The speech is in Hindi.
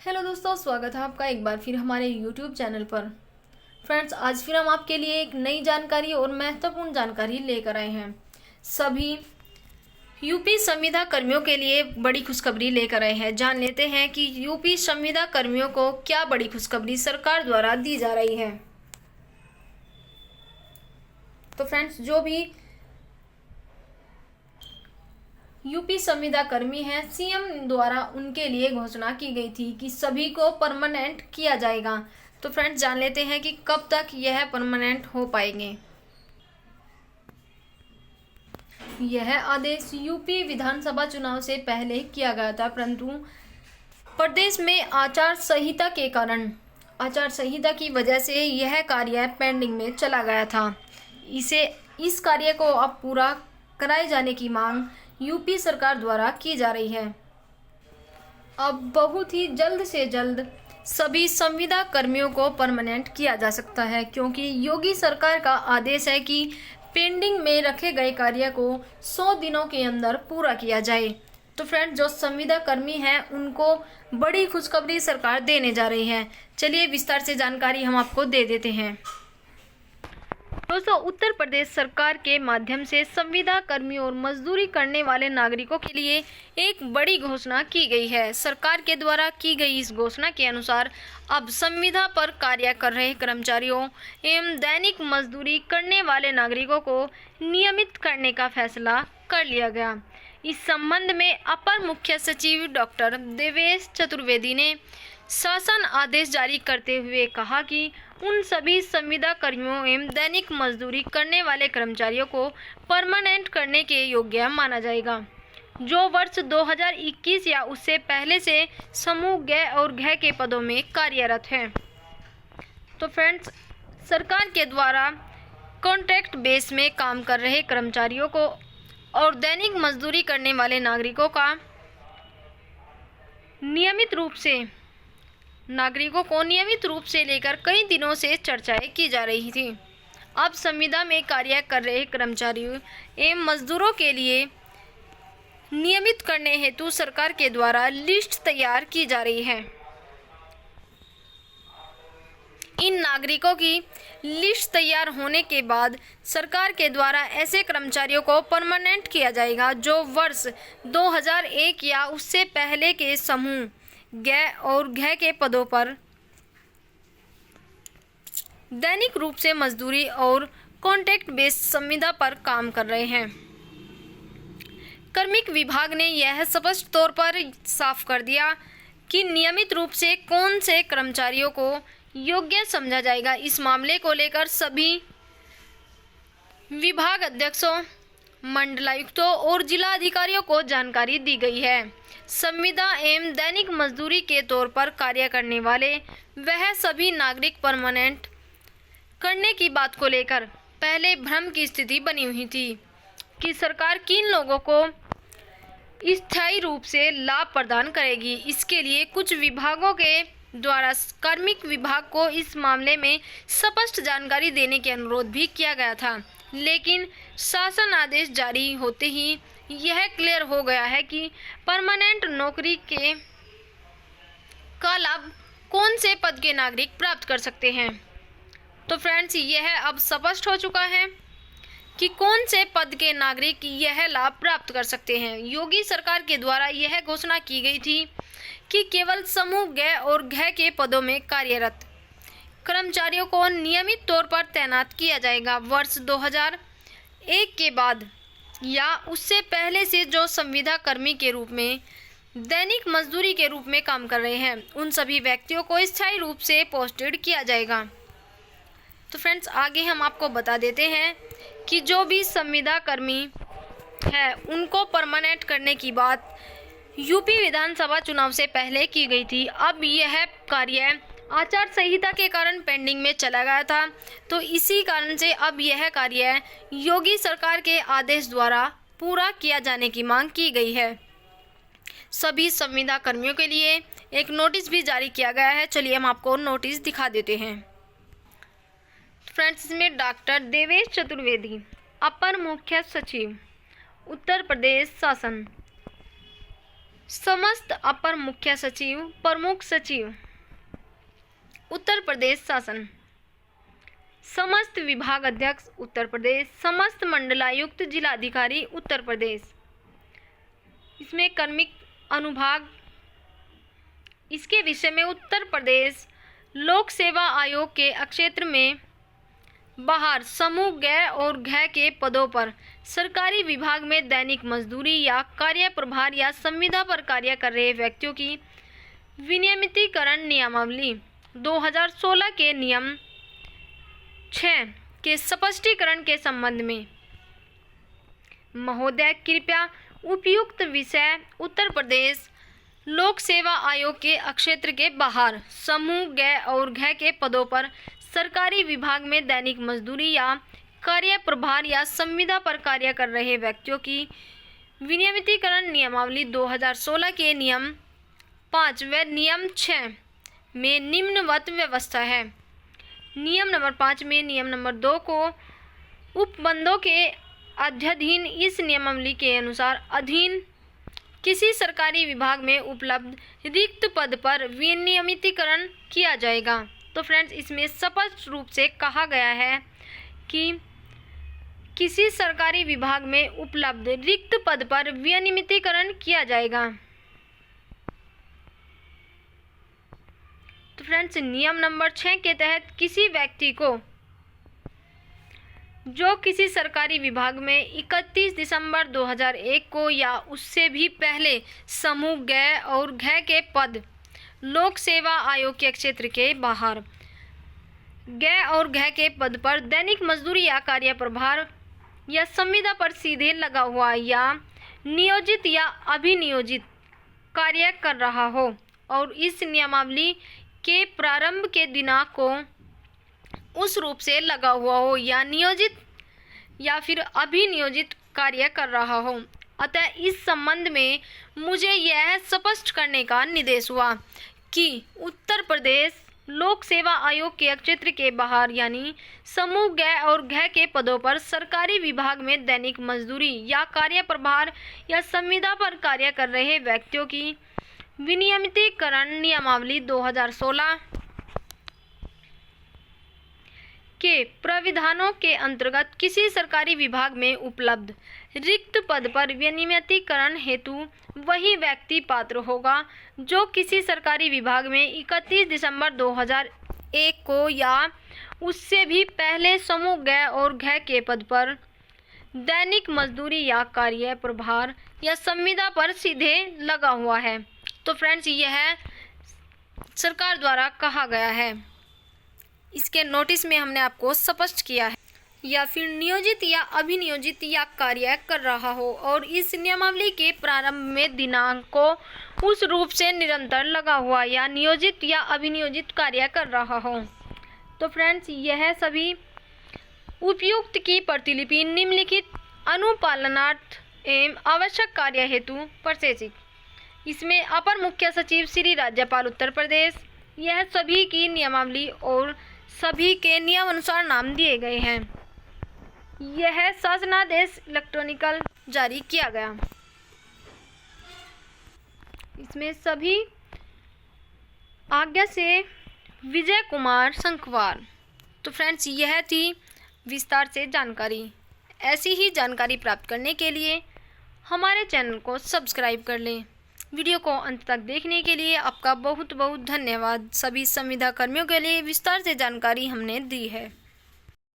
हेलो दोस्तों, स्वागत है आपका एक बार फिर हमारे यूट्यूब चैनल पर। फ्रेंड्स, आज फिर हम आपके लिए एक नई जानकारी और महत्वपूर्ण जानकारी लेकर आए हैं। सभी यूपी संविदा कर्मियों के लिए बड़ी खुशखबरी लेकर आए हैं। जान लेते हैं कि यूपी संविदा कर्मियों को क्या बड़ी खुशखबरी सरकार द्वारा दी जा रही है। तो फ्रेंड्स, जो भी यूपी संविदा कर्मी हैं, सीएम द्वारा उनके लिए घोषणा की गई थी कि सभी को परमानेंट किया जाएगा। तो फ्रेंड्स, जान लेते हैं कि कब तक यह परमानेंट हो पाएंगे। यह आदेश यूपी विधानसभा चुनाव से पहले किया गया था, परंतु प्रदेश में आचार संहिता की वजह से यह कार्य पेंडिंग में चला गया था। इस कार्य को अब पूरा कराए जाने की मांग यूपी सरकार द्वारा की जा रही है। अब बहुत ही जल्द से जल्द सभी संविदा कर्मियों को परमानेंट किया जा सकता है, क्योंकि योगी सरकार का आदेश है कि पेंडिंग में रखे गए कार्य को 100 दिनों के अंदर पूरा किया जाए। तो फ्रेंड्स, जो संविदा कर्मी हैं उनको बड़ी खुशखबरी सरकार देने जा रही है। चलिए विस्तार से जानकारी हम आपको दे देते हैं। दोस्तों, उत्तर प्रदेश सरकार के माध्यम से संविदा कर्मियों और मजदूरी करने वाले नागरिकों के लिए एक बड़ी घोषणा की गई है। सरकार के द्वारा की गई इस घोषणा के अनुसार अब संविदा पर कार्य कर रहे कर्मचारियों एवं दैनिक मजदूरी करने वाले नागरिकों को नियमित करने का फैसला कर लिया गया। इस संबंध में अपर मुख्य सचिव डॉक्टर देवेश चतुर्वेदी ने शासन आदेश जारी करते हुए कहा कि उन सभी संविदा कर्मियों एवं दैनिक मजदूरी करने वाले कर्मचारियों को परमानेंट करने के योग्य माना जाएगा, जो वर्ष 2021 या उससे पहले से समूह ग और घ के पदों में कार्यरत हैं। तो फ्रेंड्स, सरकार के द्वारा कॉन्ट्रैक्ट बेस में काम कर रहे कर्मचारियों को और दैनिक मजदूरी करने वाले नागरिकों को नियमित रूप से लेकर कई दिनों से चर्चाएं की जा रही थी। अब संविदा में कार्य कर रहे कर्मचारियों एवं मजदूरों के लिए नियमित करने हेतु सरकार के द्वारा लिस्ट तैयार की जा रही है। इन नागरिकों की लिस्ट तैयार होने के बाद सरकार के द्वारा ऐसे कर्मचारियों को परमानेंट किया जाएगा जो वर्ष 2001 या उससे पहले के समूह ग और घ के पदों पर दैनिक रूप से मजदूरी और कॉन्ट्रैक्ट बेस्ड संविदा पर काम कर रहे हैं। कार्मिक विभाग ने यह स्पष्ट तौर पर साफ कर दिया कि नियमित रूप से कौन से कर्मचारियों को योग्य समझा जाएगा। इस मामले को लेकर सभी विभाग अध्यक्षों, मंडलायुक्तों और जिला अधिकारियों को जानकारी दी गई है। संविदा एवं दैनिक मजदूरी के तौर पर कार्य करने वाले वह सभी नागरिक परमानेंट करने की बात को लेकर पहले भ्रम की स्थिति बनी हुई थी कि सरकार किन लोगों को स्थायी रूप से लाभ प्रदान करेगी। इसके लिए कुछ विभागों के द्वारा कार्मिक विभाग को इस मामले में स्पष्ट जानकारी देने के अनुरोध भी किया गया था, लेकिन शासन आदेश जारी होते ही यह क्लियर हो गया है कि परमानेंट नौकरी का लाभ कौन से पद के नागरिक प्राप्त कर सकते हैं। तो फ्रेंड्स, यह अब स्पष्ट हो चुका है कि कौन से पद के नागरिक यह लाभ प्राप्त कर सकते हैं। योगी सरकार के द्वारा यह घोषणा की गई थी कि केवल समूह ग और घ के पदों में कार्यरत कर्मचारियों को नियमित तौर पर तैनात किया जाएगा। वर्ष 2001 के बाद या उससे पहले से जो संविदा कर्मी के रूप में दैनिक मजदूरी के रूप में काम कर रहे हैं, उन सभी व्यक्तियों को स्थायी रूप से पोस्टेड किया जाएगा। तो फ्रेंड्स, आगे हम आपको बता देते हैं कि जो भी संविदा कर्मी है उनको परमानेंट करने की बात यूपी विधानसभा चुनाव से पहले की गई थी। अब यह कार्य आचार संहिता के कारण पेंडिंग में चला गया था, तो इसी कारण से अब यह कार्य योगी सरकार के आदेश द्वारा पूरा किया जाने की मांग की गई है। सभी संविदा कर्मियों के लिए एक नोटिस भी जारी किया गया है। चलिए हम आपको नोटिस दिखा देते हैं। फ्रेंड्स, इसमें डॉक्टर देवेश चतुर्वेदी, अपर मुख्य सचिव, उत्तर प्रदेश शासन, समस्त अपर मुख्य सचिव, प्रमुख सचिव, उत्तर प्रदेश शासन। समस्त विभाग अध्यक्ष उत्तर प्रदेश, समस्त मंडलायुक्त जिलाधिकारी उत्तर प्रदेश। इसमें कार्मिक अनुभाग, इसके विषय में उत्तर प्रदेश लोक सेवा आयोग के क्षेत्र में बाहर समूह ग और घ के पदों पर सरकारी विभाग में दैनिक मजदूरी या कार्य प्रभार या संविदा पर कार्य कर रहे व्यक्तियों की विनियमितीकरण नियमावली 2016 के नियम 6 के स्पष्टीकरण के संबंध में महोदय कृपया उपयुक्त विषय उत्तर प्रदेश लोक सेवा आयोग के क्षेत्र के बाहर समूह ग और घ के पदों पर सरकारी विभाग में दैनिक मजदूरी या कार्य प्रभार या संविदा पर कार्य कर रहे व्यक्तियों की विनियमितीकरण नियमावली 2016 के नियम 5 व नियम 6 में निम्नवत व्यवस्था है। नियम नंबर 5 में नियम नंबर 2 को उपबंधों के अध्याधीन इस नियमावली के अनुसार अधीन किसी सरकारी विभाग में उपलब्ध रिक्त पद पर विनियमितीकरण किया जाएगा। तो फ्रेंड्स, इसमें स्पष्ट रूप से कहा गया है कि किसी सरकारी विभाग में उपलब्ध रिक्त पद पर विनियमितीकरण किया जाएगा। तो फ्रेंड्स, नियम नंबर 6 के तहत किसी व्यक्ति को जो किसी सरकारी विभाग में 31 दिसंबर 2001 को या उससे भी पहले समूह ग और घ के पद लोक सेवा आयोग के क्षेत्र के बाहर ग और घ के पद पर दैनिक मजदूरी या कार्य प्रभार या संविदा पर सीधे लगा हुआ या नियोजित या अभिनियोजित कार्य कर रहा हो और इस नियमावली के प्रारंभ के दिनांक को उस रूप से लगा हुआ हो या नियोजित या फिर अभिनियोजित कार्य कर रहा हो। अतः इस संबंध में मुझे यह स्पष्ट करने का निर्देश हुआ कि उत्तर प्रदेश लोक सेवा आयोग के क्षेत्र के बाहर यानी समूह ग और घ के पदों पर सरकारी विभाग में दैनिक मजदूरी या कार्य प्रभार या संविदा पर कार्य कर रहे व्यक्तियों की विनियमितीकरण नियमावली 2016 के प्राविधानों के अंतर्गत किसी सरकारी विभाग में उपलब्ध रिक्त पद पर विनियमितीकरण हेतु वही व्यक्ति पात्र होगा जो किसी सरकारी विभाग में 31 दिसंबर 2001 को या उससे भी पहले समूह ग और घ के पद पर दैनिक मजदूरी या कार्य प्रभार या संविदा पर सीधे लगा हुआ है। तो फ्रेंड्स, यह सरकार द्वारा कहा गया है। इसके नोटिस में हमने आपको स्पष्ट किया है। या फिर नियोजित या अभिनियोजित या कार्य कर रहा हो और इस नियमावली के प्रारंभ में दिनांक को उस रूप से निरंतर लगा हुआ या नियोजित या अभिनियोजित कार्य कर रहा हो। तो फ्रेंड्स, यह सभी उपयुक्त की प्रतिलिपि निम्नलिखित अनुपालनार्थ एवं आवश्यक कार्य हेतु प्रशासित। इसमें अपर मुख्य सचिव श्री राज्यपाल उत्तर प्रदेश, यह सभी की नियमावली और सभी के नियम अनुसार नाम दिए गए हैं। यह शासनादेश इलेक्ट्रॉनिकल जारी किया गया। इसमें सभी आज्ञा से विजय कुमार संखवार। तो फ्रेंड्स, यह थी विस्तार से जानकारी। ऐसी ही जानकारी प्राप्त करने के लिए हमारे चैनल को सब्सक्राइब कर लें। वीडियो को अंत तक देखने के लिए आपका बहुत बहुत धन्यवाद। सभी संविदा कर्मियों के लिए विस्तार से जानकारी हमने दी है।